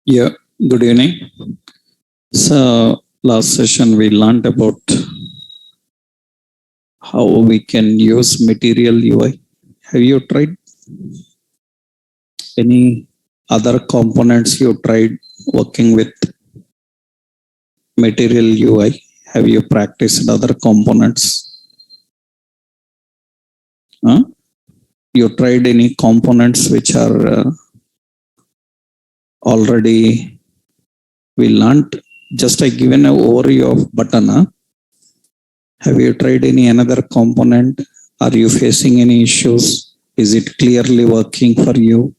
Yeah, good evening. So, last session we learned about how we can use material UI. Have you tried any other components you tried working with material UI? Have you practiced other components? Huh? You tried any components which are already we learned? Just I given an overview of button. Huh? Have you tried any another component? Are you facing any issues? Is it clearly working for you?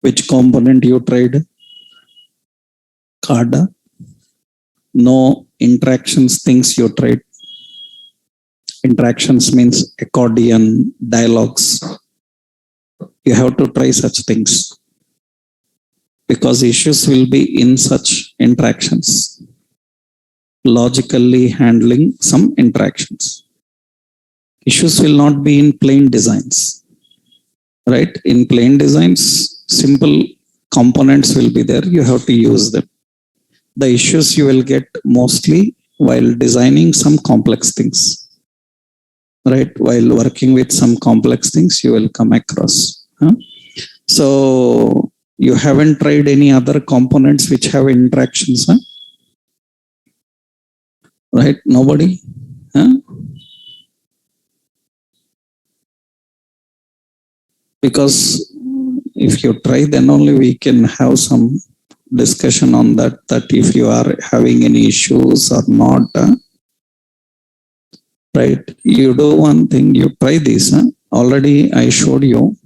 Which component you tried? Card? No interactions things you tried. Interactions means accordion, dialogues. You have to try such things because issues will be in such interactions. Logically handling some interactions. Issues will not be in plain designs, right? In plain designs, simple components will be there. You have to use them. The issues you will get mostly while designing some complex things, right? While working with some complex things, you will come across. Huh? So you haven't tried any other components which have interactions, huh? Right? Nobody? Huh? Because if you try, then only we can have some discussion on that. That if you are having any issues or not, right? You do one thing. You try this. Huh? Already, I showed you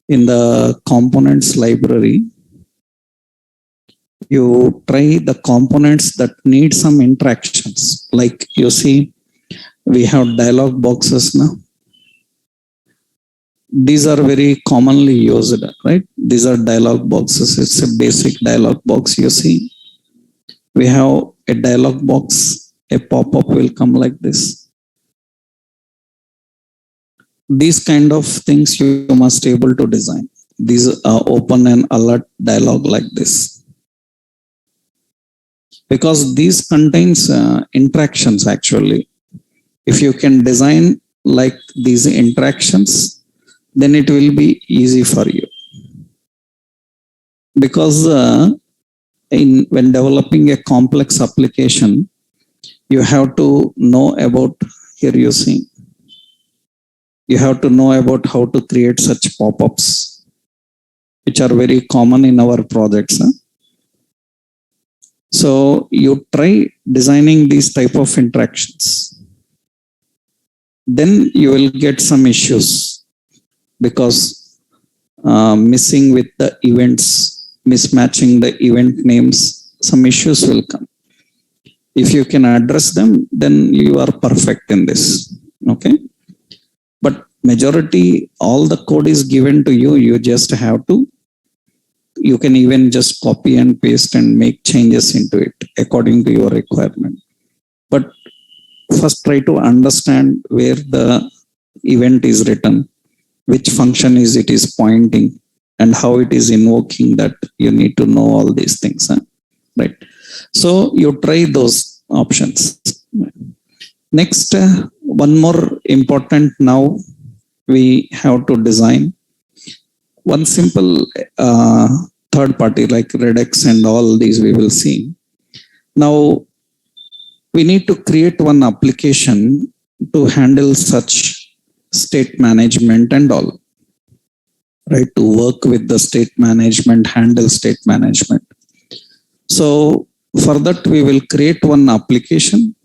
in the components library. You try the components that need some interactions. Like you see, we have dialog boxes now. These are very commonly used, right? These are dialog boxes. It's a basic dialog box. You see, we have a dialog box. A pop-up will come like this. These kind of things you must able to design. These are open and alert dialog like this because these contains interactions actually. If you can design like these interactions, then it will be easy for you because in when developing a complex application, you have to know about, here you see, you have to know about how to create such pop-ups which are very common in our projects, huh? So you try designing these type of interactions, then you will get some issues because missing with the events, mismatching the event names, some issues will come. If you can address them, then you are perfect in this. Okay. But majority, all the code is given to you. You just have to, you can even just copy and paste and make changes into it according to your requirement. But first try to understand where the event is written, which function is it is pointing, and how it is invoking that. You need to know all these things, huh? Right? So you try those options. Next, one more important now we have to design one simple third party like Redux and all these we will see. Now we need to create one application to handle such state management and all, right? To work with the state management, handle state management. So for that, we will create one application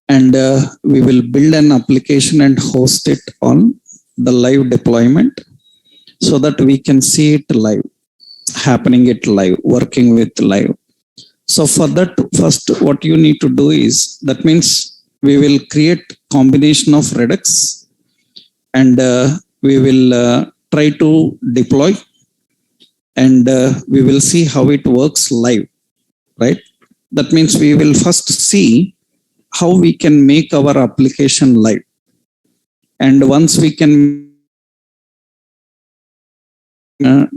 and we will build an application and host it on the live deployment so that we can see it live, happening it live, working with live. So for that, first what you need to do is, that means we will create combination of Redux and we will try to deploy and we will see how it works live, right? That means we will first see how we can make our application live. And once we can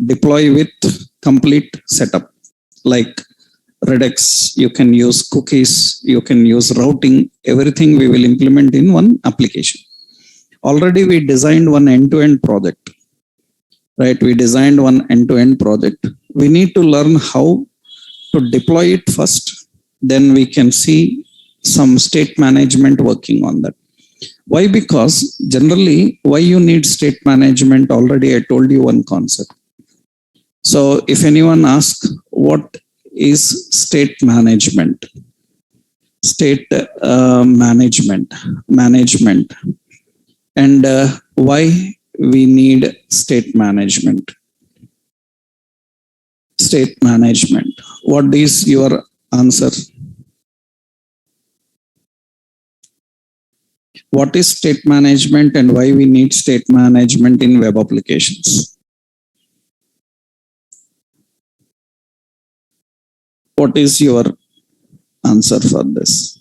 deploy with complete setup like Redux. You can use cookies, you can use routing, everything we will implement in one application. Already we designed one end-to-end project, right? We designed one end-to-end project. We need to learn how to deploy it first. Then we can see some state management working on that. Why? Because generally, why you need state management? Already I told you one concept. So if anyone asks what is state management, state management, and why we need state management. State management. What is your answer? What is state management and why we need state management in web applications? What is your answer for this?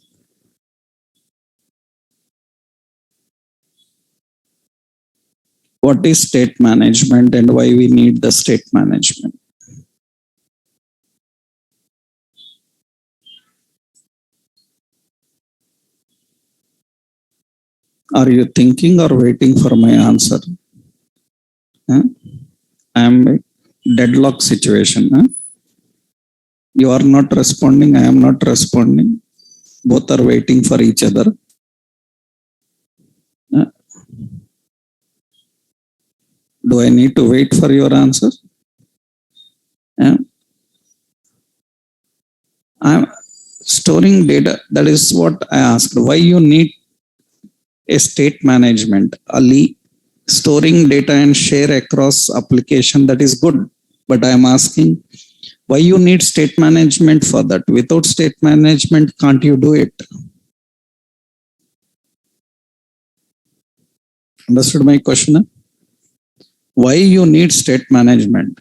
What is state management and why we need the state management? Are you thinking or waiting for my answer? Huh? I am a deadlock situation. Huh? You are not responding, I am not responding. Both are waiting for each other. Huh? Do I need to wait for your answer? Huh? I'm storing data. That is what I asked. Why you need a state management? Ali, storing data and share across application, that is good. But I am asking, why you need state management for that? Without state management, can't you do it? Understood my question? Why you need state management?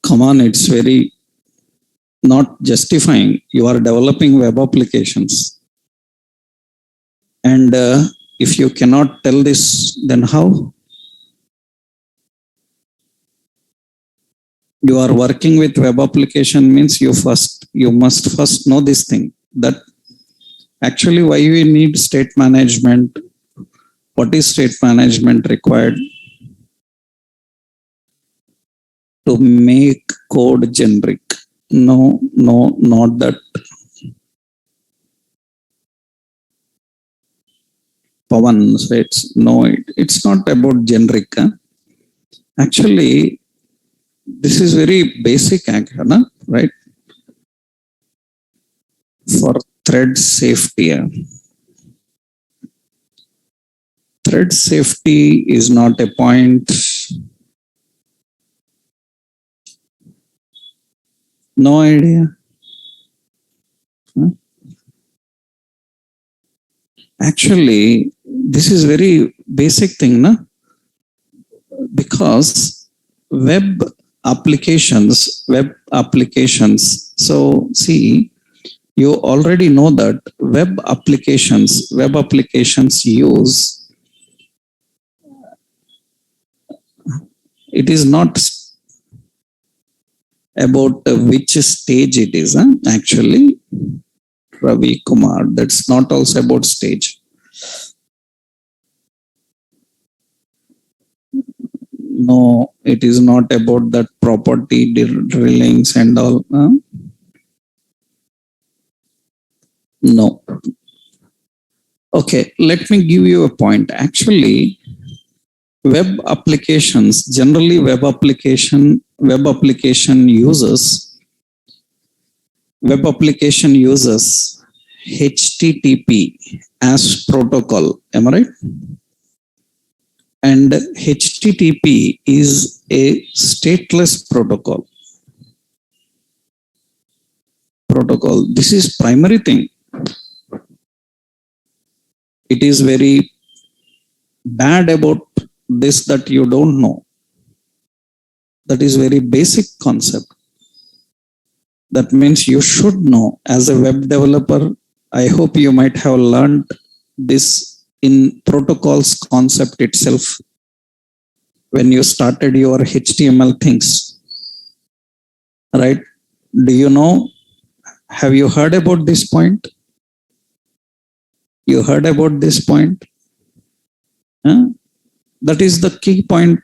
Come on, it's very not justifying. You are developing web applications. And if you cannot tell this, then how? You are working with web application means you must first know this thing, that actually why we need state management. What is state management required? To make code generic. No, not that. Pawan says, no, it's not about generic. Huh? Actually, this is very basic, right? For thread safety. Thread safety is not a point. No idea. Huh? Actually, this is very basic thing, na? Because web applications. So see, you already know that web applications use, it is not about which stage it is. Actually, Ravi Kumar, that's not also about stage. No, it is not about that property drillings and all. No. Okay, let me give you a point. Actually, web applications, generally web application uses HTTP as protocol. Am I right? And HTTP is a stateless protocol. This is primary thing. It is very bad about this that you don't know. That is very basic concept. That means you should know as a web developer. I hope you might have learned this in protocols concept itself, when you started your HTML things, right? Do you know? Have you heard about this point? You heard about this point? Huh? That is the key point,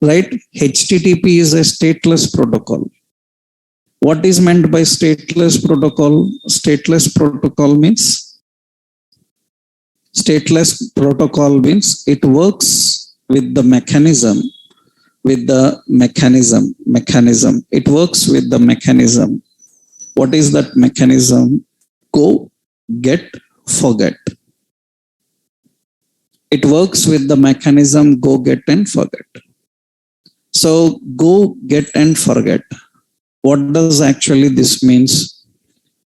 right? HTTP is a stateless protocol. What is meant by stateless protocol? Stateless protocol means it works with the mechanism. It works with the mechanism. What is that mechanism? Go, get, forget. It works with the mechanism go, get, and forget. So go, get, and forget. What does actually this means?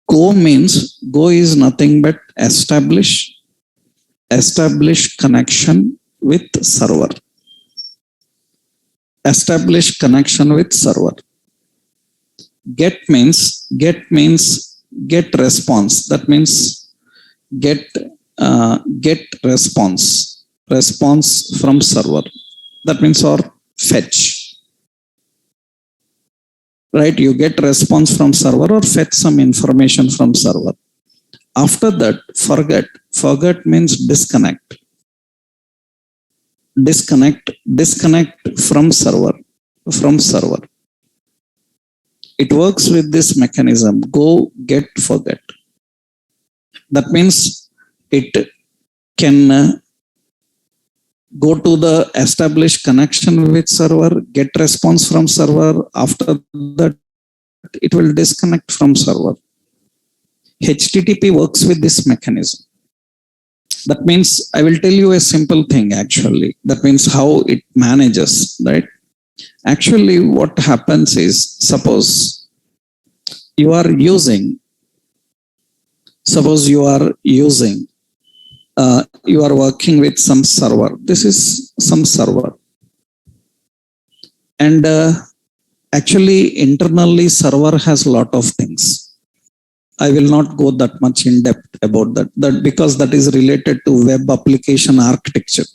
Go is nothing but establish connection with server. Establish connection with server. Get means get response. That means get response from server. That means or fetch. Right? You get response from server or fetch some information from server. After that, forget. Forget means disconnect. Disconnect from server. It works with this mechanism. Go, get, forget. That means it can go to the established connection with server, get response from server. After that, it will disconnect from server. HTTP works with this mechanism. That means I will tell you a simple thing actually. That means how it manages, right? Actually, what happens is, suppose you are using, you are working with some server. This is some server. And actually, internally, server has a lot of things. I will not go that much in depth about that because that is related to web application architecture.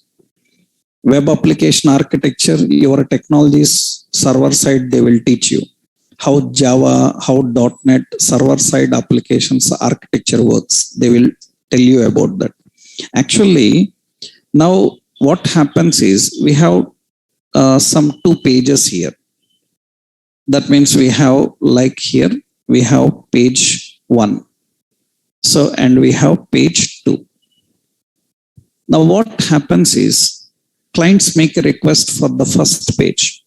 Web application architecture, your technologies server side, they will teach you how Java, how .NET server side applications architecture works. They will tell you about that. Actually, now what happens is we have some 2 pages here. That means we have, like here, we have page 1. So, and we have page 2. Now what happens is clients make a request for the first page.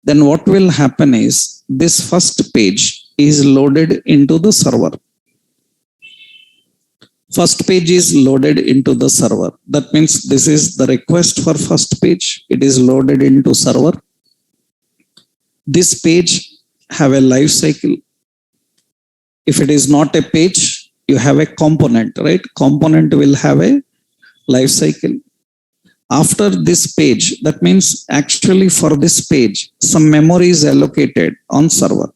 Then what will happen is this first page is loaded into the server. First page is loaded into the server. That means this is the request for first page. It is loaded into server. This page have a life cycle. If it is not a page, you have a component, right? Component will have a life cycle. After this page, that means actually for this page, some memory is allocated on server.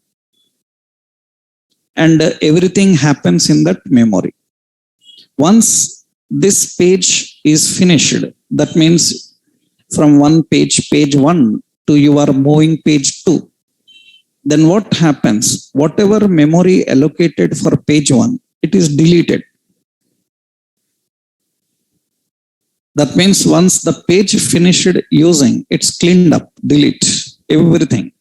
And everything happens in that memory. Once this page is finished, that means from one page 1, to you are moving page 2. Then what happens? Whatever memory allocated for page 1, it is deleted. That means once the page finished using, it's cleaned up, delete everything.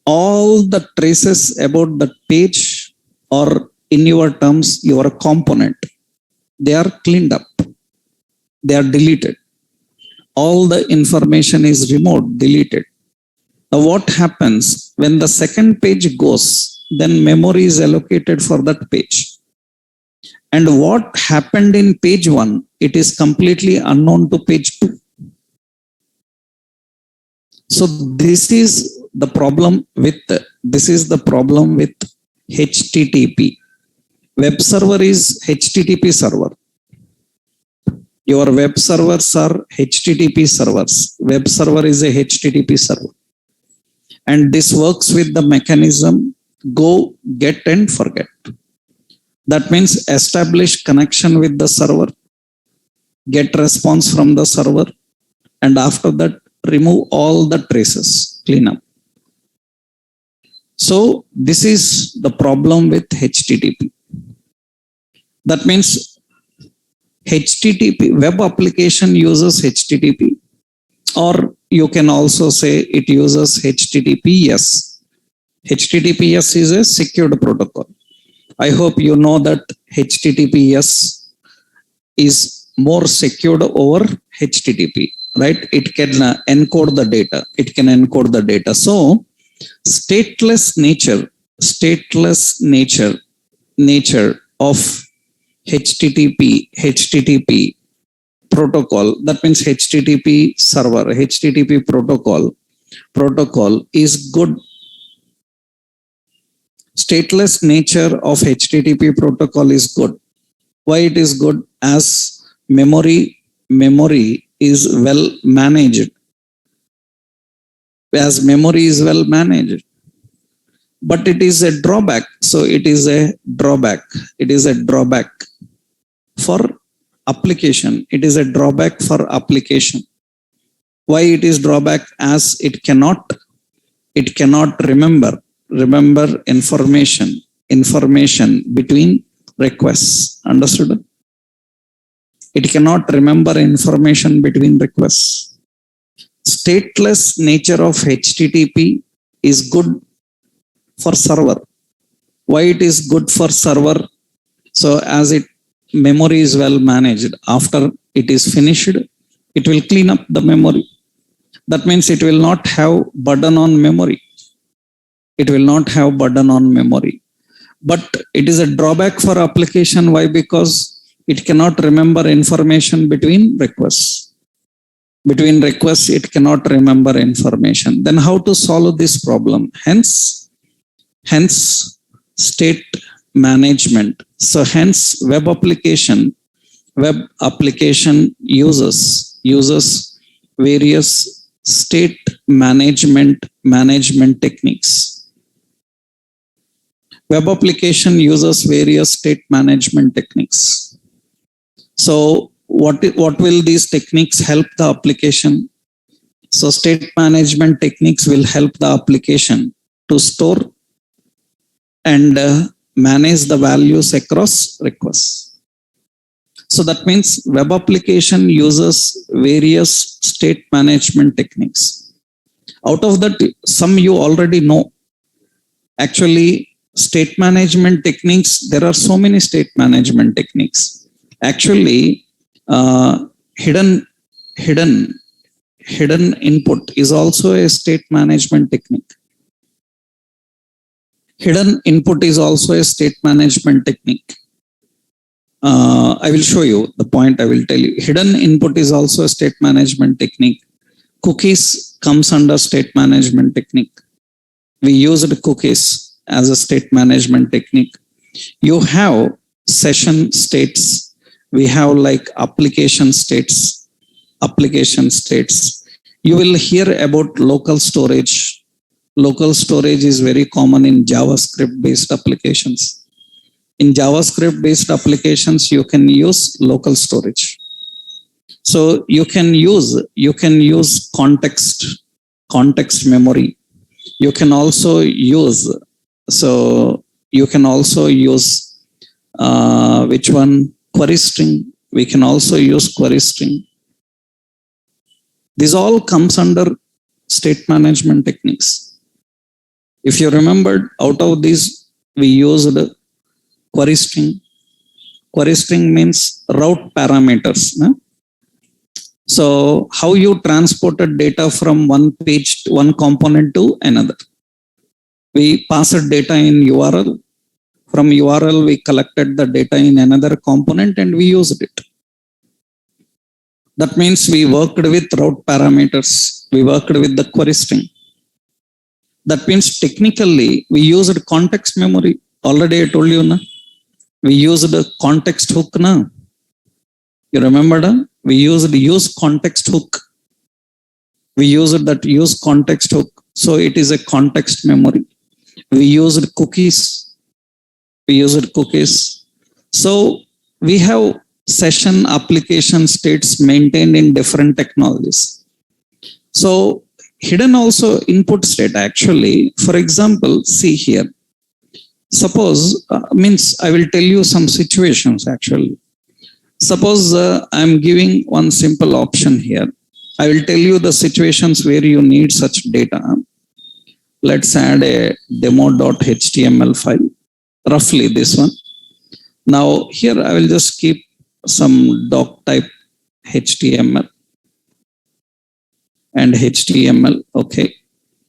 All the traces about the page, or in your terms, your component, they are cleaned up. They are deleted. All the information is removed, deleted. Now what happens when the second page goes, then memory is allocated for that page. And what happened in page 1, it is completely unknown to page 2. So this is the problem with HTTP. Web server is HTTP server. Your web servers are HTTP servers. Web server is a HTTP server. And this works with the mechanism go, get, and forget. That means establish connection with the server. get response from the server, and after that, remove all the traces, clean up. So this is the problem with HTTP. That means HTTP, web application uses HTTP, or you can also say it uses HTTPS. HTTPS is a secured protocol. I hope you know that HTTPS is more secured over HTTP, right? It can encode the data. It can encode the data. So stateless nature of HTTP protocol, that means HTTP server, HTTP protocol is good. Stateless nature of HTTP protocol is good. Why it is good? As memory is well managed. As memory is well managed. But it is a drawback. So it is a drawback. It is a drawback for application. It is a drawback for application. Why it is drawback? As it cannot remember information between requests. Understood? It cannot remember information between requests. Stateless nature of HTTP is good for server. Why it is good for server? So as memory is well managed, after it is finished, it will clean up the memory. That means it will not have burden on memory. It will not have burden on memory. But it is a drawback for application. Why? Because it cannot remember information between requests. Between requests, it cannot remember information. Then how to solve this problem? Hence state management. So hence web application uses various state management techniques. Web application uses various state management techniques. So what will these techniques help the application? So state management techniques will help the application to store and manage the values across requests. So that means web application uses various state management techniques. Out of that, some you already know. Actually, state management techniques, there are so many state management techniques. Actually, hidden input is also a state management technique. Hidden input is also a state management technique. I will show you the point. I will tell you. Hidden input is also a state management technique. Cookies comes under state management technique. We used cookies as a state management technique. You have session states. We have like application states. You will hear about local storage. Local storage is very common in JavaScript based applications. In JavaScript based applications, you can use local storage. So you can use context memory. You can also use which one? Query string. We can also use query string. This all comes under state management techniques. If you remembered, out of these, we used query string. Query string means route parameters. No? So how you transported data from one page, one component to another. We passed data in URL. From URL, we collected the data in another component and we used it. That means we worked with route parameters. We worked with the query string. That means technically we used context memory. Already I told you, na? We used a context hook. Na? You remember? Na? We used use context hook. We used that use context hook. So it is a context memory. We used cookies. So we have session application states maintained in different technologies. So hidden also input state actually. For example, see here. Suppose means I will tell you some situations actually. Suppose I'm giving one simple option here. I will tell you the situations where you need such data. Let's add a demo.html file, roughly this one. Now here I will just keep some doc type HTML and HTML, okay,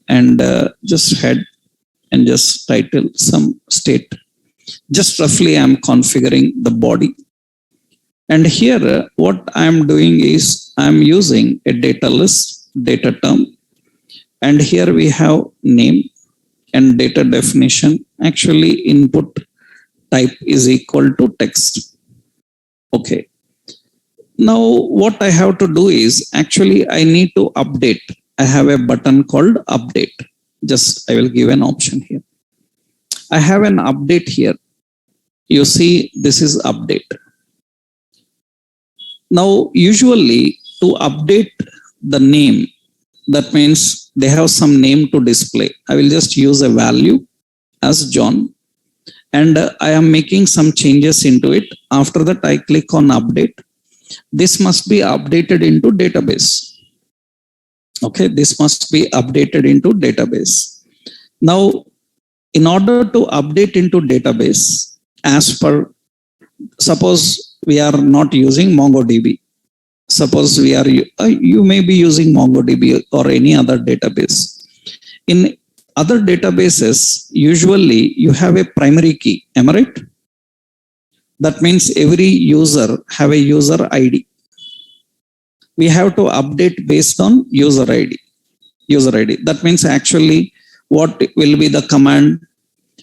and just head and just title some state. Just roughly I'm configuring the body. And here what I'm doing is I'm using a data list, data term, and here we have name and data definition. Actually input type is equal to text. Okay. Now what I have to do is actually I need to update. I have a button called update. Just I will give an option here. I have an update here. You see this is update. Now usually to update the name, that means they have some name to display. I will just use a value as John, and I am making some changes into it. After that I click on update. This must be updated into database. Okay, this must be updated into database. Now, in order to update into database, as per, suppose we are not using MongoDB. Suppose we are, you may be using MongoDB or any other database. In other databases, usually you have a primary key, am I right? That means every user have a user ID. We have to update based on user ID. User ID. That means actually what will be the command?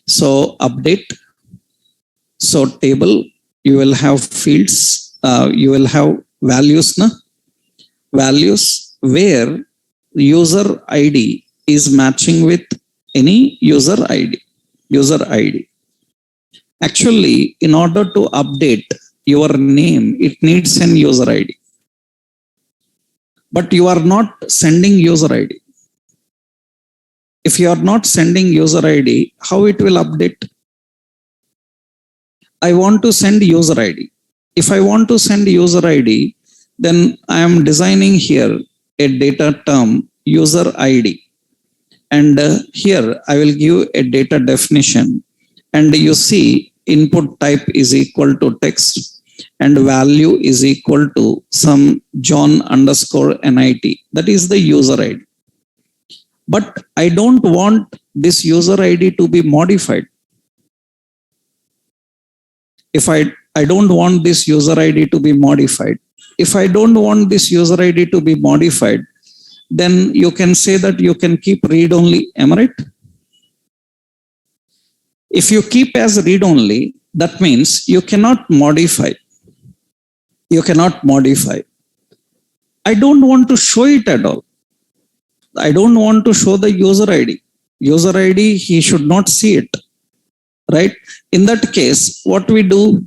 So update. So table, you will have fields, you will have values, na? Values where user ID is matching with any user ID. User ID. Actually, in order to update your name, it needs an user ID. But you are not sending user ID. If you are not sending user ID, how it will update? I want to send user ID. If I want to send user ID, then I am designing here a data term user ID. And here I will give a data definition. And you see input type is equal to text and value is equal to some John underscore NIT. That is the user ID. But I don't want this user ID to be modified. If I don't want this user ID to be modified. If I don't want this user ID to be modified, then you can say that you can keep read only. Am I right? If you keep as read only, that means you cannot modify. You cannot modify. I don't want to show it at all. I don't want to show the user ID. User ID, he should not see it. Right? In that case, what we do?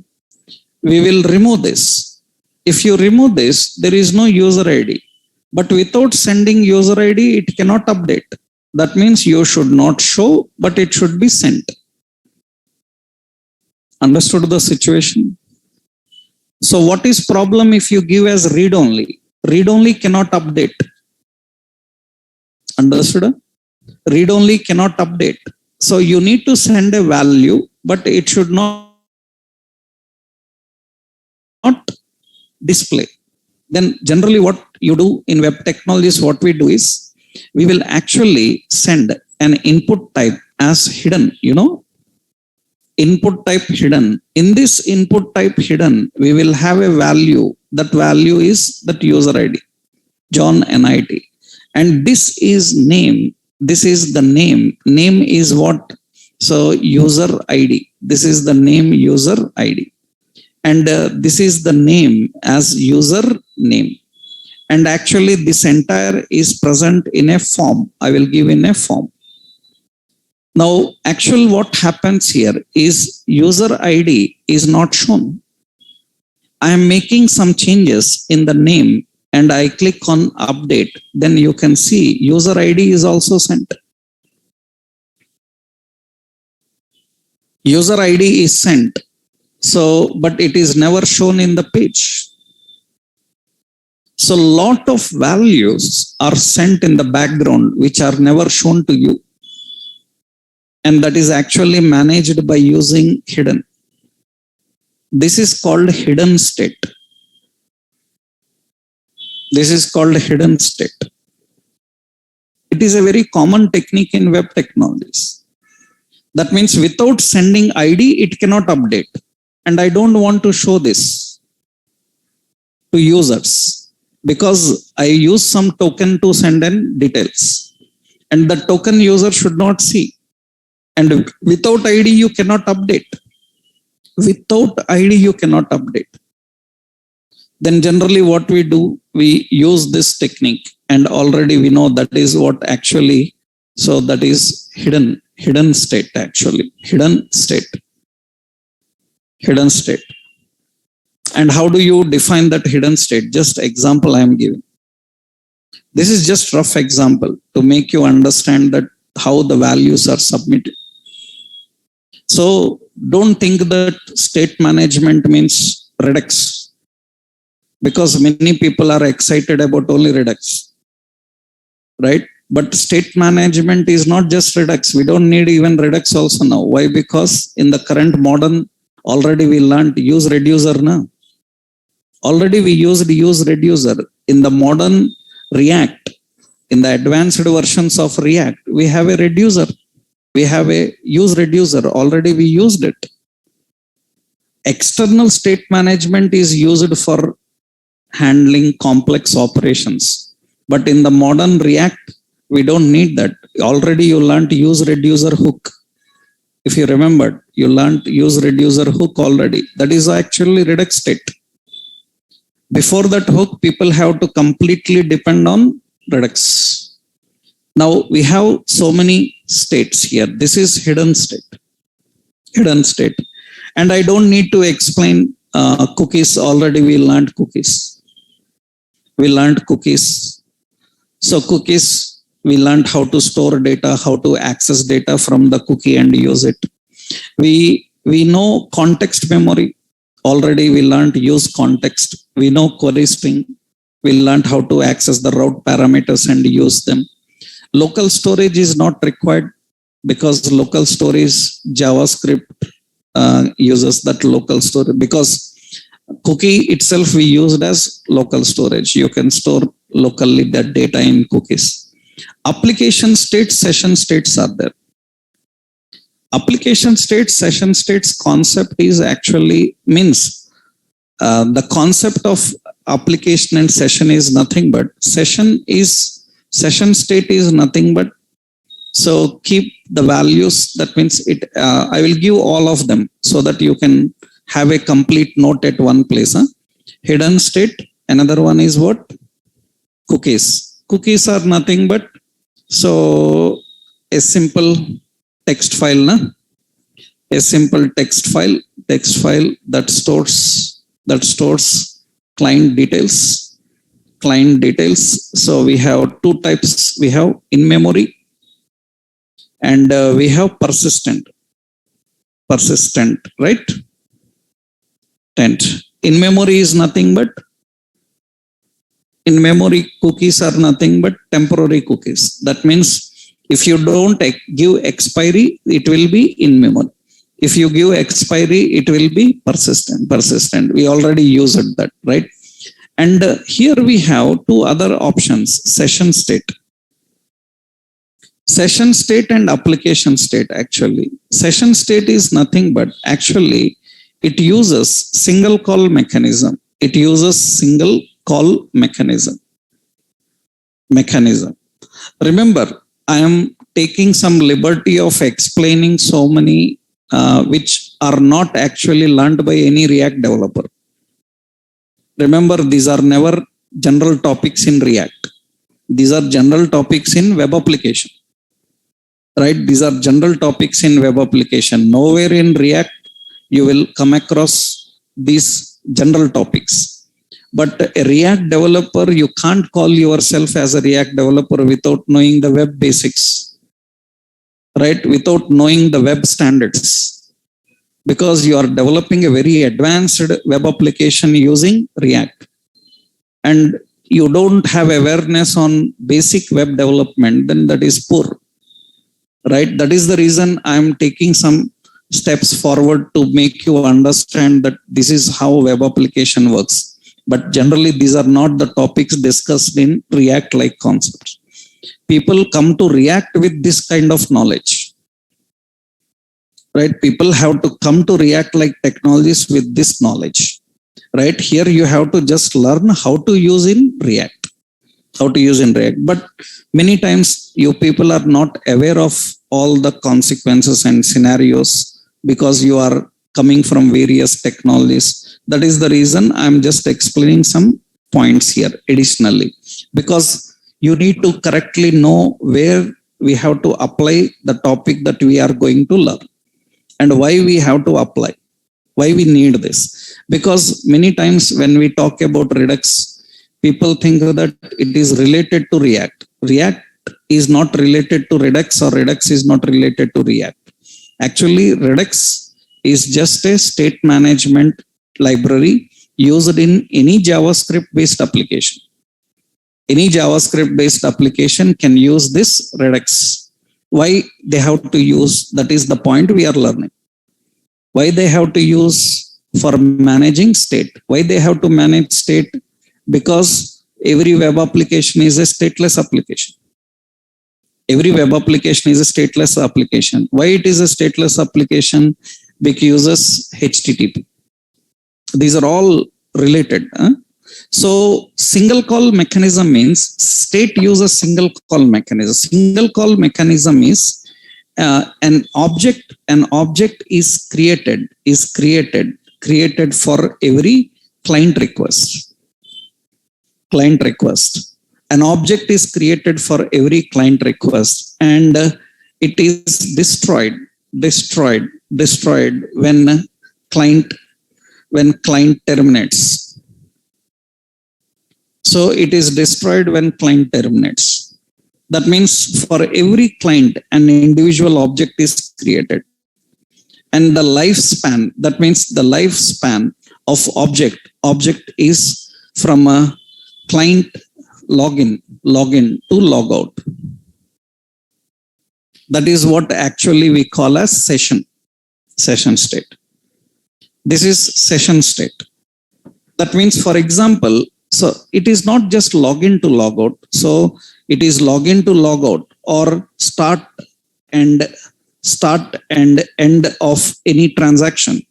We will remove this. If you remove this, there is no user ID. But without sending user ID, it cannot update. That means you should not show, but it should be sent. Understood the situation? So what is problem if you give as read only? Read only cannot update. Understood? Read only cannot update. So you need to send a value, but it should not display. Then generally what you do in web technologies, what we do is we will actually send an input type as hidden, input type hidden. In this input type hidden, we will have a value. That value is that user ID, John NIT. And this is name. This is the name. Name is what? So user ID. This is the name user ID. And this is the name as user name. And actually this entire is present in a form. I will give in a form. Now, what happens here is user ID is not shown. I am making some changes in the name and I click on update, then you can see user ID is also sent. User ID is sent. So, but it is never shown in the page. So, lot of values are sent in the background which are never shown to you. And that is actually managed by using hidden. This is called hidden state. This is called hidden state. It is a very common technique in web technologies. That means without sending ID, it cannot update. And I don't want to show this to users because I use some token to send in details. And the token user should not see. And without ID, you cannot update. Without ID, you cannot update. Then generally what we do, we use this technique and already we know that is what actually, so that is hidden state actually, hidden state. And how do you define that hidden state? Just example I am giving. This is just rough example to make you understand that how the values are submitted. So don't think that state management means Redux. Because many people are excited about only Redux, right? But state management is not just Redux. We don't need even Redux also now. Why? Because in the current modern, already we learned use reducer now. Already we used use reducer. In the modern React, in the advanced versions of React, we have a reducer. We have a use reducer. Already we used it. External state management is used for handling complex operations. But in the modern React, we don't need that. Already you learned use reducer hook. If you remember, you learned use reducer hook already. That is actually Redux state. Before that hook, people have to completely depend on Redux. Now we have so many states here. This is hidden state. Hidden state. And I don't need to explain cookies. Already we learned cookies. So cookies, we learned how to store data, how to access data from the cookie and use it. We know context memory. Already we learned use context. We know query string. We learned how to access the route parameters and use them. Local storage is not required because local storage JavaScript uses that local storage because cookie itself we used as local storage. You can store locally that data in cookies. Application states, session states are there. Application states, session states concept is actually means the concept of application and session is nothing but session state is nothing but so keep the values. That means it. I will give all of them so that you can have a complete note at one place. Hidden state. Another one is what? Cookies. Cookies are nothing but so a simple text file. A simple text file that stores client details. So we have two types. We have in memory and we have persistent, right? In memory is nothing but in memory cookies are nothing but temporary cookies. That means if you don't give expiry, it will be in memory. If you give expiry, it will be persistent. We already used that, right? And here we have two other options, session state. Session state and application state actually. Session state is nothing but actually it uses single call mechanism. Remember, I am taking some liberty of explaining so many which are not actually learned by any React developer. Remember, these are never general topics in React. These are general topics in web application. Right? These are general topics in web application. Nowhere in React you will come across these general topics. But a React developer, you can't call yourself as a React developer without knowing the web basics, right? Without knowing the web standards, because you are developing a very advanced web application using React, and you don't have awareness on basic web development, then that is poor, right? That is the reason I'm taking some steps forward to make you understand that this is how web application works. But generally, these are not the topics discussed in React like concepts. People come to React with this kind of knowledge, right? People have to come to React like technologies with this knowledge, right? Here you have to just learn how to use in React, But many times you people are not aware of all the consequences and scenarios because you are coming from various technologies. That is the reason I'm just explaining some points here additionally, because you need to correctly know where we have to apply the topic that we are going to learn and why we have to apply, why we need this. Because many times when we talk about Redux, people think that it is related to React. React is not related to Redux, or Redux is not related to React. Actually, Redux is just a state management library used in any JavaScript based application. Any JavaScript based application can use this Redux. Why they have to use, that is the point we are learning. Why they have to use for managing state. Why they have to manage state? Because every web application is a stateless application. Every web application is a stateless application. Why it is a stateless application? Because it uses HTTP. These are all related. So single call mechanism means state uses single call mechanism. Single call mechanism is an object is created for every client request. An object is created for every client request, and it is destroyed when client terminates. So it is destroyed when client terminates. That means for every client, an individual object is created. And the lifespan, that means the lifespan of object is from a client login to logout. That is what actually we call as session state. This is session state. That means, for example, so it is not just login to logout. So it is login to logout or start and end of any transaction.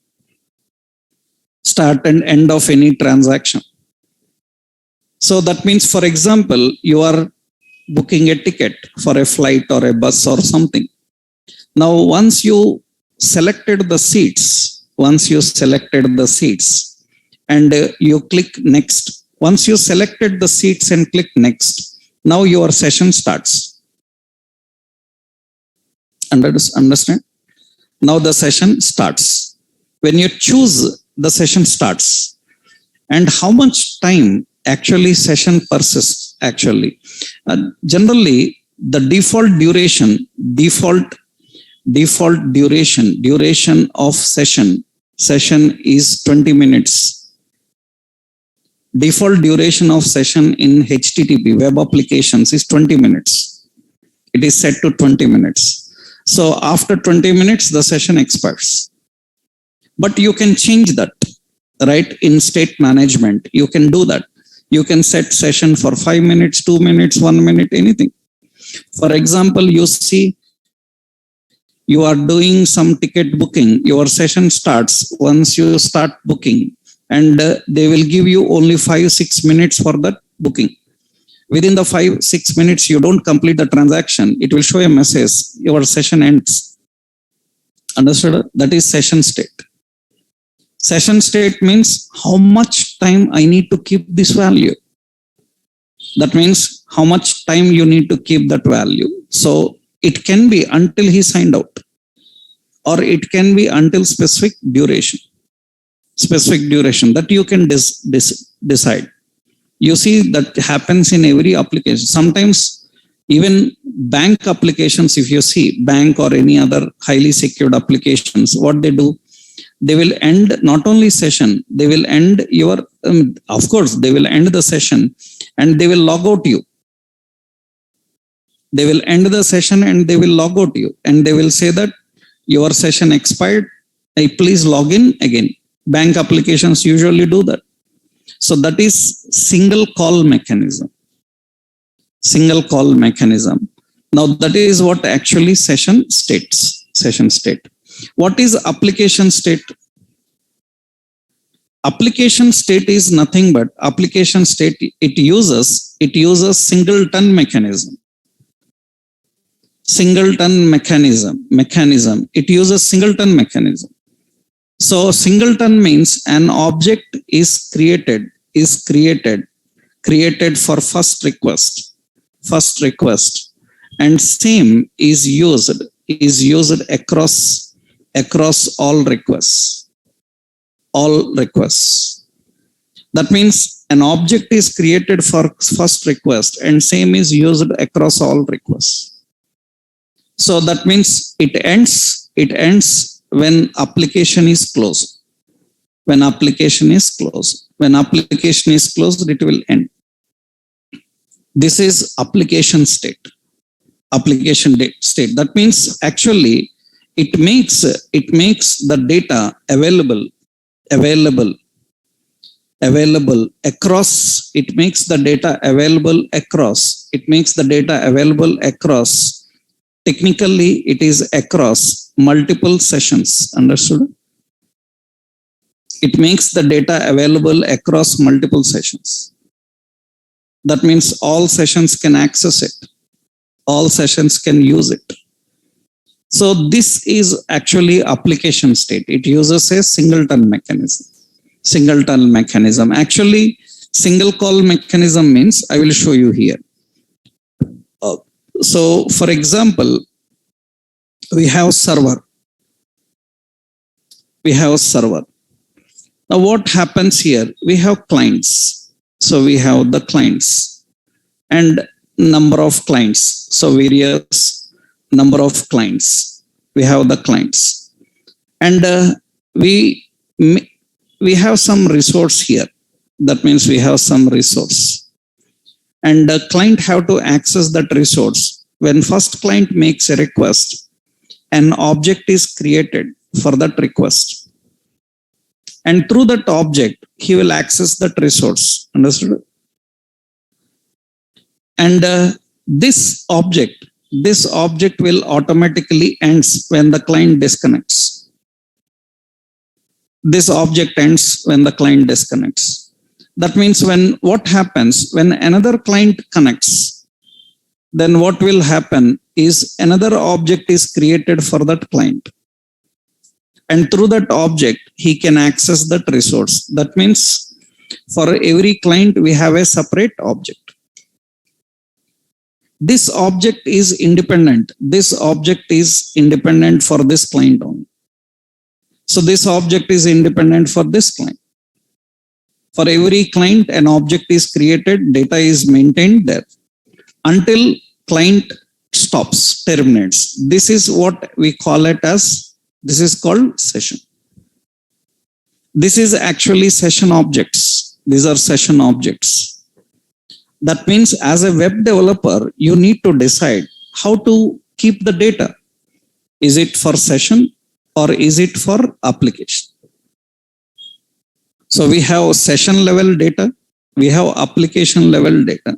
Start and end of any transaction. So that means, for example, you are booking a ticket for a flight or a bus or something. Now, once you selected the seats and you click next. Once you selected the seats and click next, now your session starts. Understand? Now the session starts. When you choose, the session starts. And how much time actually session persists actually? Generally, the default duration of session is 20 minutes. Default duration of session in HTTP web applications is 20 minutes. It is set to 20 minutes. So after 20 minutes, the session expires. But you can change that, right? In state management, you can do that. You can set session for 5 minutes, 2 minutes, 1 minute, anything. For example, you see, you are doing some ticket booking. Your session starts once you start booking, and they will give you only 5-6 minutes for that booking. Within the 5-6 minutes, you don't complete the transaction, it will show a message, your session ends. Understood? That is session state. Session state means how much time I need to keep this value. That means how much time you need to keep that value. So it can be until he signed out, or it can be until specific duration. specific duration that you can decide. You see that happens in every application. Sometimes even bank applications, if you see bank or any other highly secured applications, what they do, they will end not only session, they will end your, of course, they will end the session and they will log out you. They will end the session and they will log out you. And they will say that your session expired. Please log in again. Bank applications usually do that. So that is single call mechanism. Single call mechanism. Now that is what actually session states. Session state. What is application state? Application state is nothing but application state. It uses singleton mechanism. Singleton mechanism. It uses singleton mechanism. So singleton means an object is created for first request, and same is used across all requests. That means an object is created for first request and same is used across all requests. So that means it ends when application is closed. When application is closed, it will end. This is application state. That means actually it makes the data available across. It makes the data available across. Technically, it is across multiple sessions. Understood? It makes the data available across multiple sessions. That means all sessions can access it. All sessions can use it. So this is actually application state. It uses a singleton mechanism. Actually, single call mechanism means, I will show you here. So for example, we have server. Now what happens here? We have clients. So we have the clients and number of clients. So various number of clients. We have the clients. And we have some resource here. That means we have some resource. And the client have to access that resource. When first client makes a request, an object is created for that request. And through that object, he will access that resource. Understood? And this object will automatically ends when the client disconnects. This object ends when the client disconnects. That means what happens when another client connects, then what will happen is another object is created for that client. And through that object, he can access that resource. That means for every client, we have a separate object. This object is independent. This object is independent for this client only. So this object is independent for this client. For every client, an object is created, data is maintained there until client stops, terminates. This is what we call it as, this is called session. This is actually session objects. These are session objects. That means as a web developer, you need to decide how to keep the data. Is it for session or is it for application? So we have session level data, we have application level data,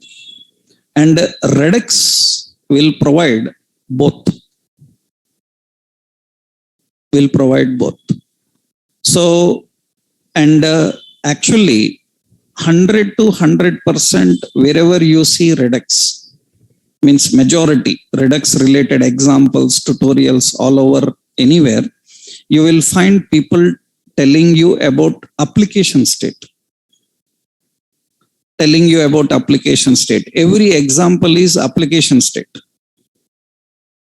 and Redux will provide both. So, and actually 100 to 100% wherever you see Redux, means majority Redux related examples, tutorials all over anywhere, you will find people telling you about application state. Every example is application state.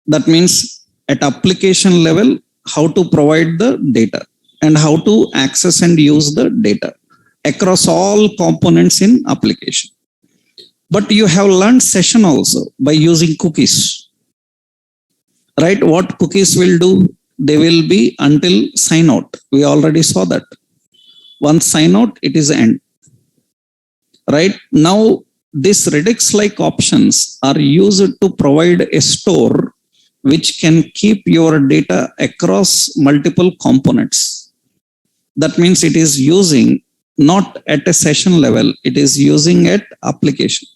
That means at application level, how to provide the data. and how to access and use the data across all components in application. But you have learned session also by using cookies, right? What cookies will do? They will be until sign out. We already saw that. Once sign out, it is end, right? Now, these Redux like options are used to provide a store which can keep your data across multiple components. That means it is using not at a session level, it is using at application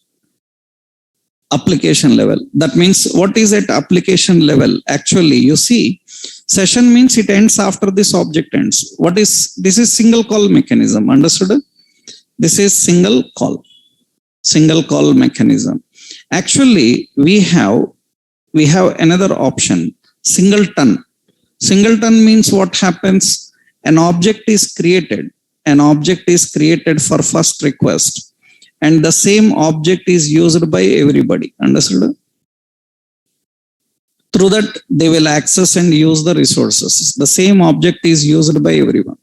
level. That means what is at application level? Actually, you see, session means it ends after this object ends. What is this? Is single call mechanism. Understood? This is single call mechanism. Actually, we have another option, singleton. Singleton means what happens? An object is created. An object is created for first request, and the same object is used by everybody. Understood? Through that, they will access and use the resources. The same object is used by everyone.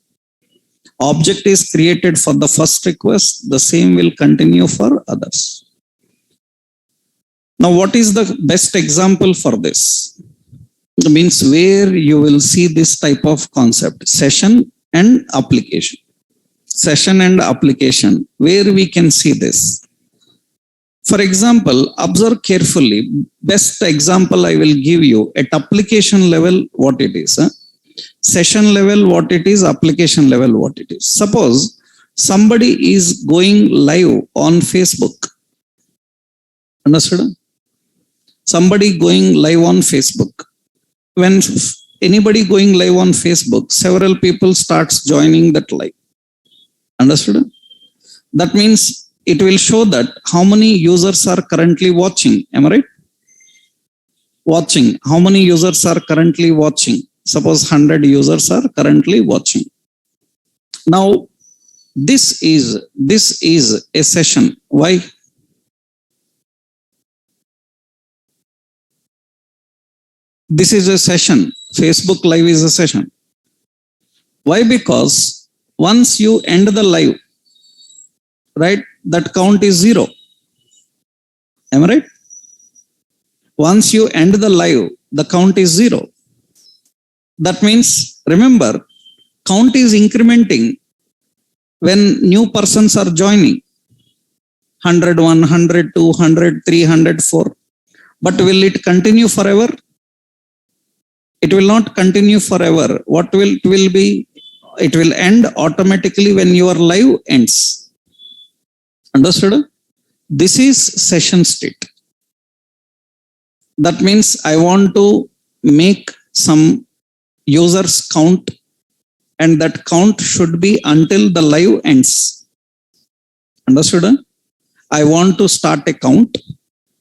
Object is created for the first request, the same will continue for others. Now, what is the best example for this? It means where you will see this type of concept, session and application. Session and application, where we can see this. For example, observe carefully. Best example I will give you at application level what it is. Session level what it is, application level what it is. Suppose somebody is going live on Facebook. Understood? Somebody going live on Facebook. When anybody going live on Facebook, several people starts joining that live. Understood? That means it will show that how many users are currently watching. Am I right? Watching. How many users are currently watching? Suppose 100 users are currently watching. Now, this is a session. Why? This is a session. Facebook live is a session. Why? Because once you end the live, right, that count is 0. Am I right? Once you end the live, the count is 0. That means, remember, count is incrementing when new persons are joining. 100, 100, 200, 300, 4. But will it continue forever? It will not continue forever. What will it will be? It will end automatically when your live ends. Understood? This is session state. That means I want to make some users count, and that count should be until the live ends. Understood? I want to start a count.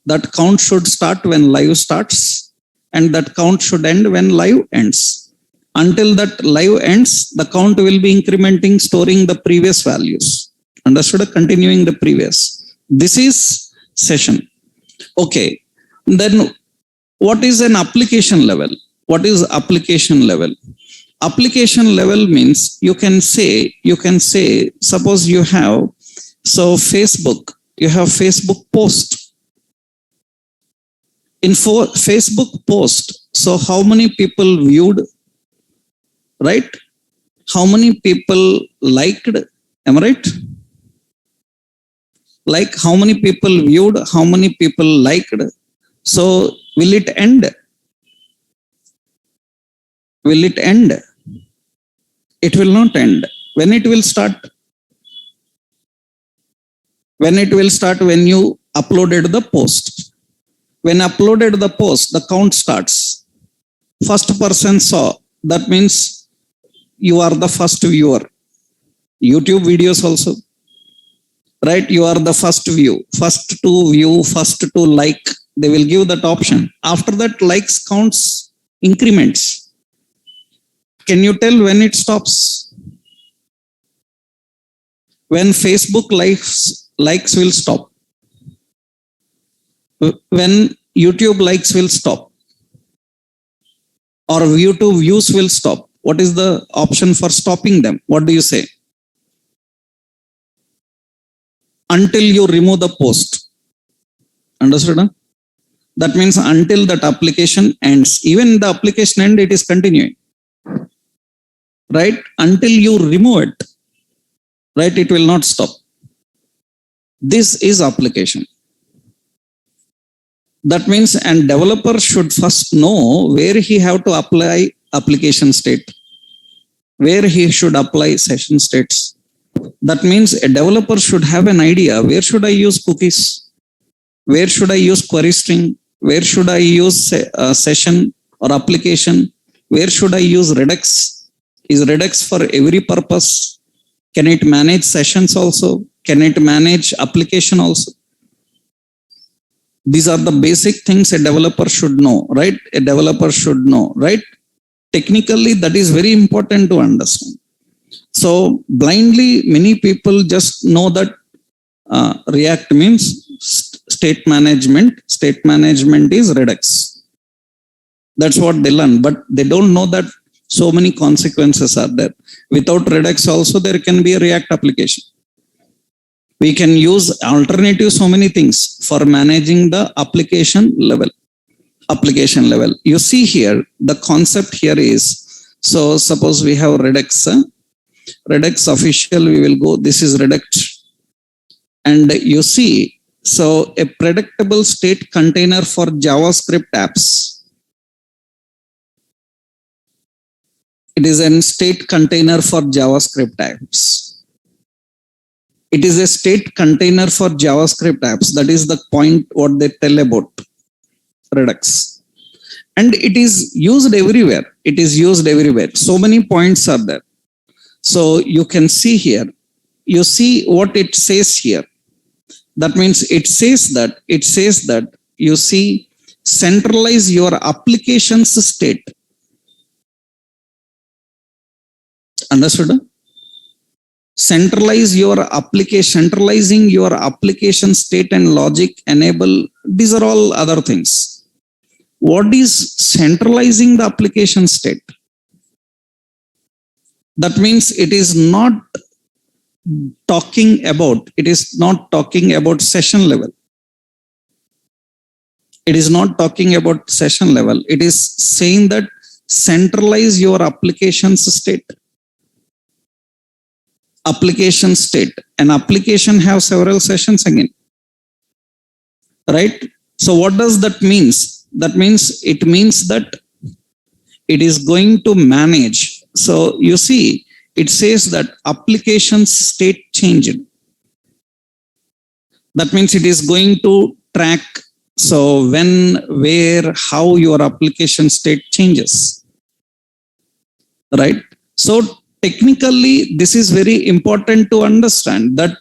That count should start when live starts, and that count should end when live ends. Until that live ends, the count will be incrementing, storing the previous values. Understood? Continuing the previous. This is session. Okay. Then what is an application level? What is application level? Application level means you can say, suppose you have, so Facebook, you have Facebook post. In Facebook post, so how many people viewed? Right? How many people liked? Am I right? Like how many people viewed? How many people liked? So will it end? Will it end? It will not end. When it will start? When it will start? When you uploaded the post. When uploaded the post, the count starts. First person saw. That means you are the first viewer. YouTube videos also. Right? You are the first view. First to view, first to like. They will give that option. After that, likes counts increments. Can you tell when it stops? When Facebook likes will stop. When YouTube likes will stop. Or YouTube views will stop. What is the option for stopping them? What do you say? Until you remove the post. Understood? Huh? That means until that application ends. Even the application end, it is continuing. Right? Until you remove it. Right? It will not stop. This is application. That means, and developer should first know where he have to apply application state, where he should apply session states. That means a developer should have an idea, where should I use cookies? Where should I use query string? Where should I use session or application? Where should I use Redux? Is Redux for every purpose? Can it manage sessions also? Can it manage application also? These are the basic things a developer should know, right? A developer should know, right? Technically, that is very important to understand. So blindly, many people just know that React means state management. State management is Redux. That's what they learn, but they don't know that so many consequences are there. Without Redux also, there can be a React application. We can use alternative so many things for managing the application level. You see here, the concept here is, so suppose we have Redux, Redux official, we will go, this is Redux. And you see, so a predictable state container for JavaScript apps. It is a state container for JavaScript apps. It is a state container for JavaScript apps. That is the point what they tell about Redux. And it is used everywhere. It is used everywhere. So many points are there. So you can see here, you see what it says here. That means it says that you see, centralize your application's state. Understood? Centralizing your application state and logic, enable, these are all other things. What is centralizing the application state? That means it is not talking about session level. It is not talking about session level. It is saying that centralize your application's state. Application state. An application have several sessions again. Right? So what does that means? That means it means that it is going to manage. So you see, it says that application state changed. That means it is going to track, so when, where, how your application state changes. Right? So technically, this is very important to understand that.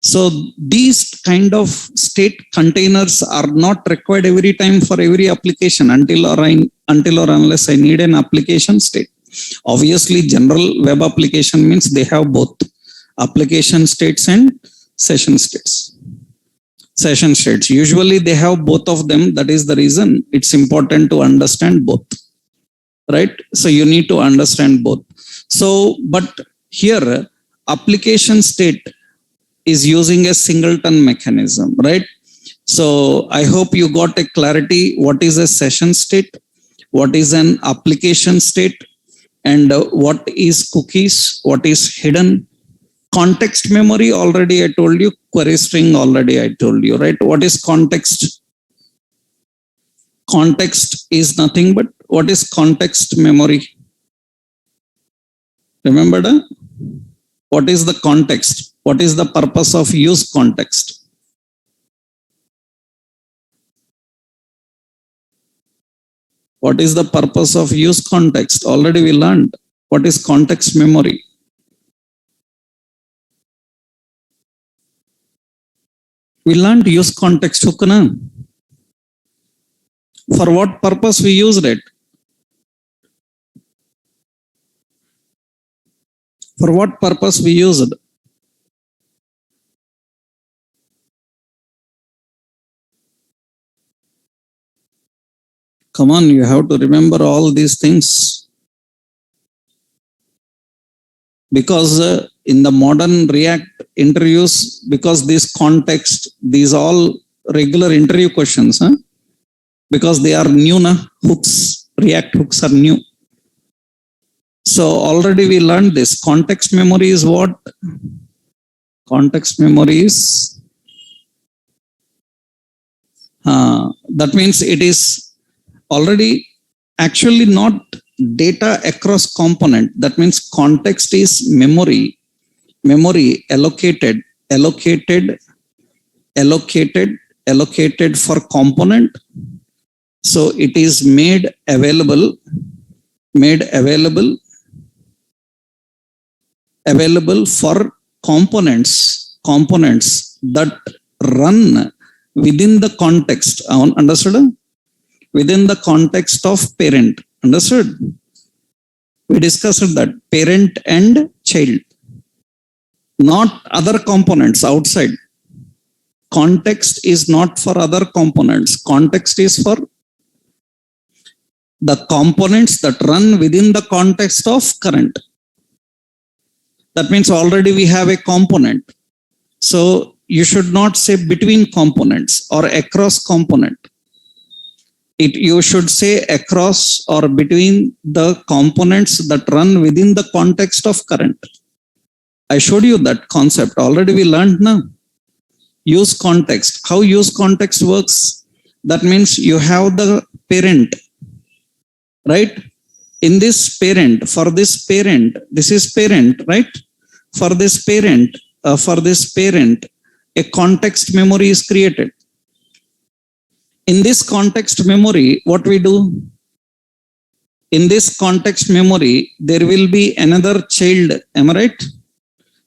So these kind of state containers are not required every time for every application until or unless I need an application state. Obviously, general web application means they have both application states and session states. Usually they have both of them. That is the reason it's important to understand both. Right? So you need to understand both. So, but here application state is using a singleton mechanism, right? So I hope you got a clarity. What is a session state? What is an application state? And what is cookies? What is hidden? Context memory, already I told you. Query string, already I told you, right? What is context? Context is nothing but, what is context memory? Remember that? What is the context? What is the purpose of use context? What is the purpose of use context? Already we learned. What is context memory? We learned use context. For what purpose we used it? For what purpose we used it? Come on, you have to remember all these things. because in the modern React interviews, because this context, these all regular interview questions, huh? Because they are new, na hooks, React hooks are new. So already we learned this. Context memory is what? Context memory is, that means it is already actually not data across component. That means context is memory allocated for component. So it is made available for components that run within the context. Understood? Within the context of parent. Understood? We discussed that parent and child, not other components outside. Context is not for other components. Context is for the components that run within the context of current. That means already we have a component. So you should not say between components or across component. You should say across or between the components that run within the context of current. I showed you that concept. Already we learned now. Use context. How use context works? That means you have the parent, right? In this parent, for this parent, this is parent, right? For this parent, a context memory is created. In this context memory, what we do? In this context memory, there will be another child. Am I right?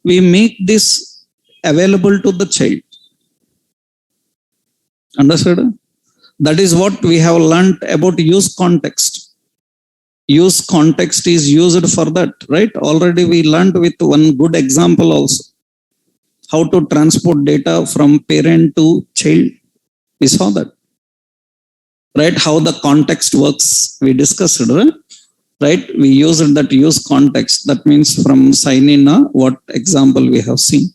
We make this available to the child. Understood? That is what we have learned about use context. Use context is used for that, right? Already we learned with one good example also. How to transport data from parent to child. We saw that. Right? How the context works. We discussed it, right? We used that use context. That means from sign in, what example we have seen.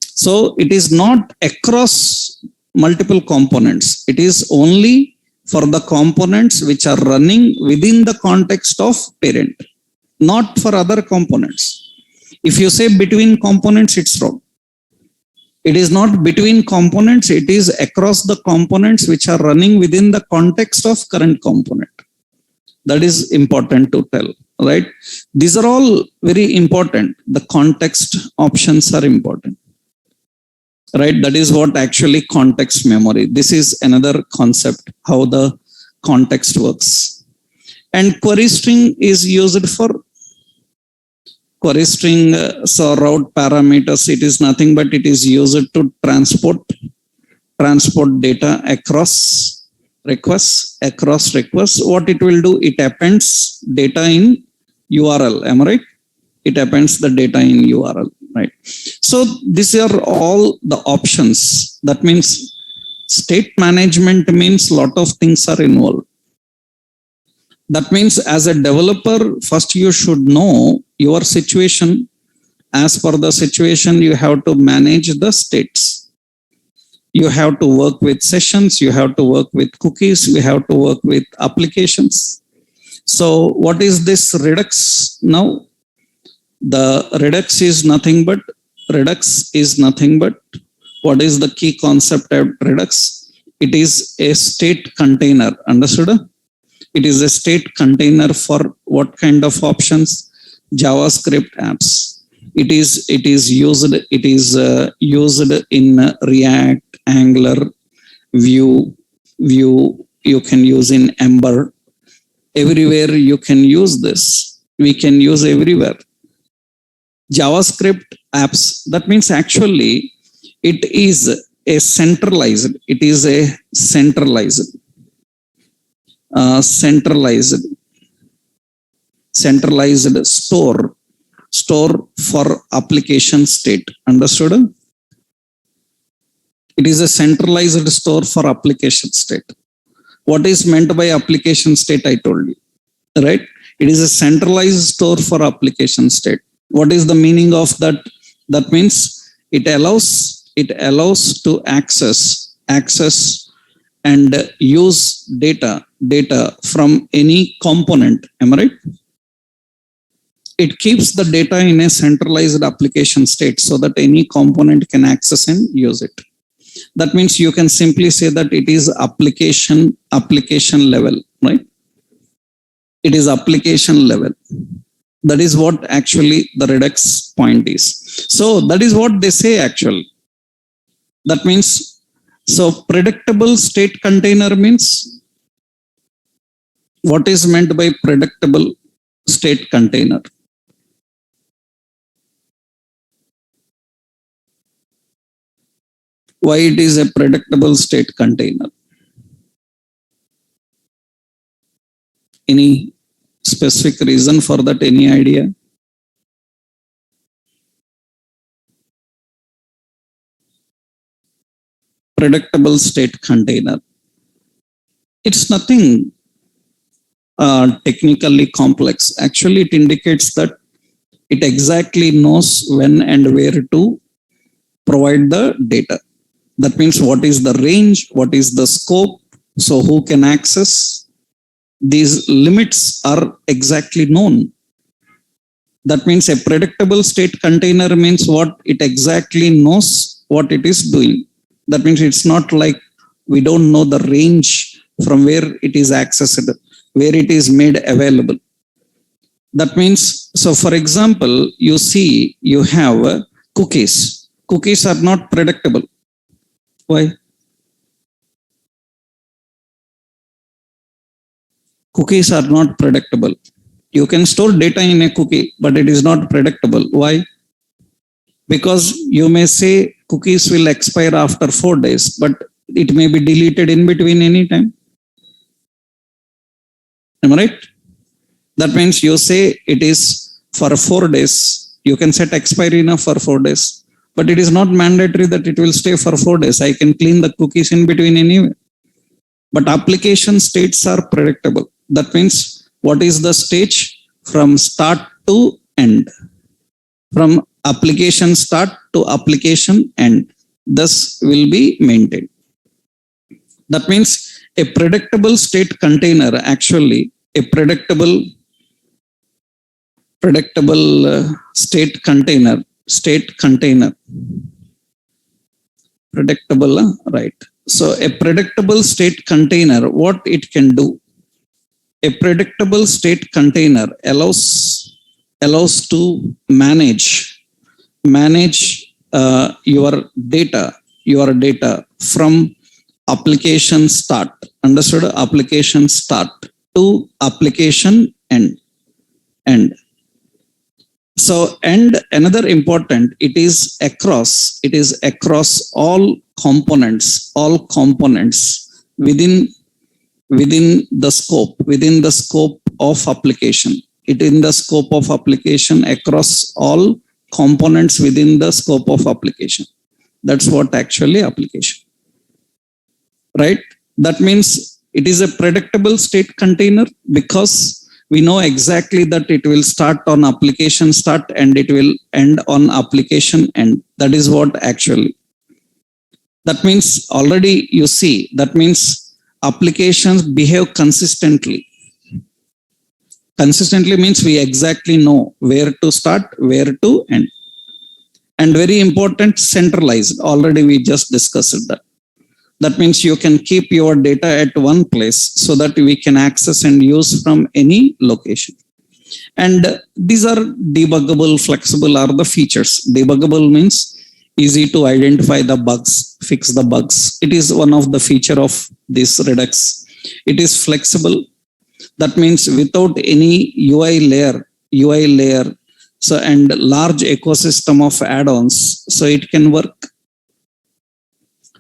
So it is not across multiple components. It is only for the components which are running within the context of parent, not for other components. If you say between components, it's wrong. It is not between components, it is across the components which are running within the context of current component. That is important to tell, right? These are all very important. The context options are important, right? That is what actually context memory. This is another concept, how the context works. And query string is used for query string. So route parameters, it is nothing but it is used to transport data across requests. What it will do? It appends data in URL. Am I right? It appends the data in URL, right? So these are all the options. That means state management means lot of things are involved. That means as a developer, first you should know your situation. As per the situation, you have to manage the states. You have to work with sessions. You have to work with cookies. You have to work with applications. So what is this Redux now? The Redux is nothing but what is the key concept of Redux? It is a state container. Understood? It is a state container for what kind of options? JavaScript apps. It is used in React, Angular, Vue. You can use in Ember. Everywhere you can use this. We can use everywhere. JavaScript apps. That means actually it is a centralized store for application state. Understood? It is a centralized store for application state. What is meant by application state? I told you, right? It is a centralized store for application state. What is the meaning of that? That means it allows to access and use data from any component. Am I right? It keeps the data in a centralized application state so that any component can access and use it. That means you can simply say that it is application level, right? It is application level. That is what actually the Redux point is. So that is what they say actually. That means, so predictable state container means, what is meant by predictable state container? Why it is a predictable state container? Any specific reason for that? Any idea? Predictable state container. It's nothing technically complex. Actually, it indicates that it exactly knows when and where to provide the data. That means what is the range, what is the scope, so who can access. These limits are exactly known. That means a predictable state container means what? It exactly knows what it is doing. That means it's not like we don't know the range from where it is accessed, where it is made available. That means, so for example, you see you have cookies. Cookies are not predictable. Why? Cookies are not predictable. You can store data in a cookie, but it is not predictable. Why? Because you may say cookies will expire after 4 days, but it may be deleted in between any time. Am I right? That means you say it is for 4 days. You can set expiry now for 4 days, but it is not mandatory that it will stay for 4 days. I can clean the cookies in between anyway. But application states are predictable. That means what is the stage from start to end? From application start to application end. This will be maintained. That means a predictable state container, actually a predictable state container, predictable, right? So a predictable state container, what it can do? A predictable state container allows to manage your data from application start. Understood? Application start to application end. So, and another important, it is across all components within the scope of application. It in the scope of application across all components within the scope of application. That's what actually application, right? That means it is a predictable state container because we know exactly that it will start on application start and it will end on application end. That is what actually. That means already you see, that means applications behave consistently. Consistently means we exactly know where to start, where to end. And very important, centralized. Already we just discussed that. That means you can keep your data at one place so that we can access and use from any location. And these are debuggable, flexible are the features. Debuggable means easy to identify the bugs, fix the bugs. It is one of the feature of this Redux. It is flexible. That means without any UI layer, so and large ecosystem of add-ons, so it can work.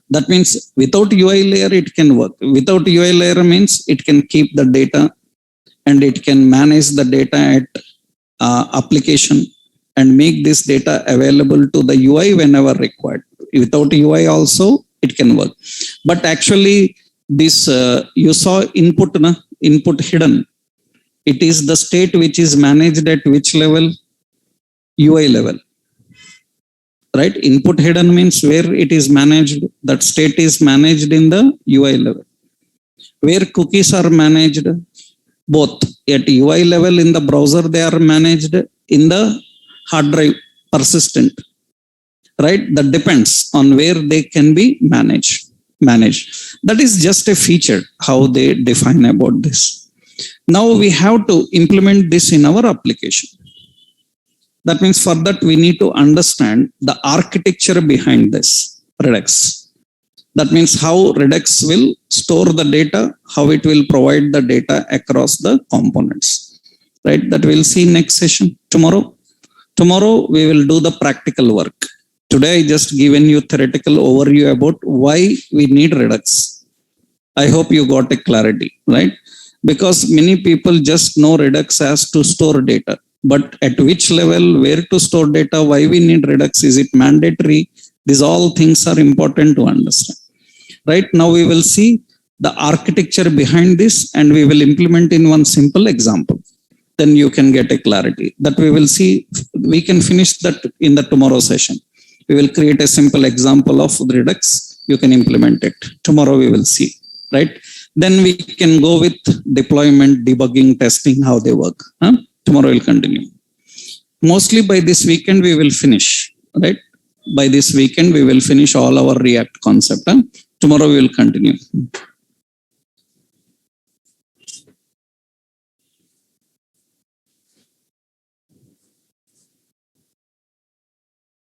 That means without UI layer, it can work. Without UI layer means it can keep the data and it can manage the data at application and make this data available to the UI whenever required. Without UI also, it can work. But actually this, you saw input hidden. It is the state which is managed at which level? UI level, right? Input hidden means where it is managed, that state is managed in the UI level. Where cookies are managed, both at UI level in the browser, they are managed in the hard drive persistent, right? That depends on where they can be managed. That is just a feature how they define about this. Now we have to implement this in our application. That means for that we need to understand the architecture behind this Redux. That means how Redux will store the data, how it will provide the data across the components, right? That we'll see next session tomorrow. Tomorrow we will do the practical work. Today I just given you theoretical overview about why we need Redux. I hope you got a clarity, right? Because many people just know Redux as to store data, but at which level, where to store data, why we need Redux, is it mandatory? These all things are important to understand. Right now we will see the architecture behind this and we will implement in one simple example. Then you can get a clarity that we will see. We can finish that in the tomorrow session. We will create a simple example of Redux. You can implement it. Tomorrow we will see, right? Then we can go with deployment, debugging, testing, how they work. Tomorrow we'll continue. Mostly by this weekend we will finish, right? By this weekend we will finish all our React concept. Tomorrow we will continue.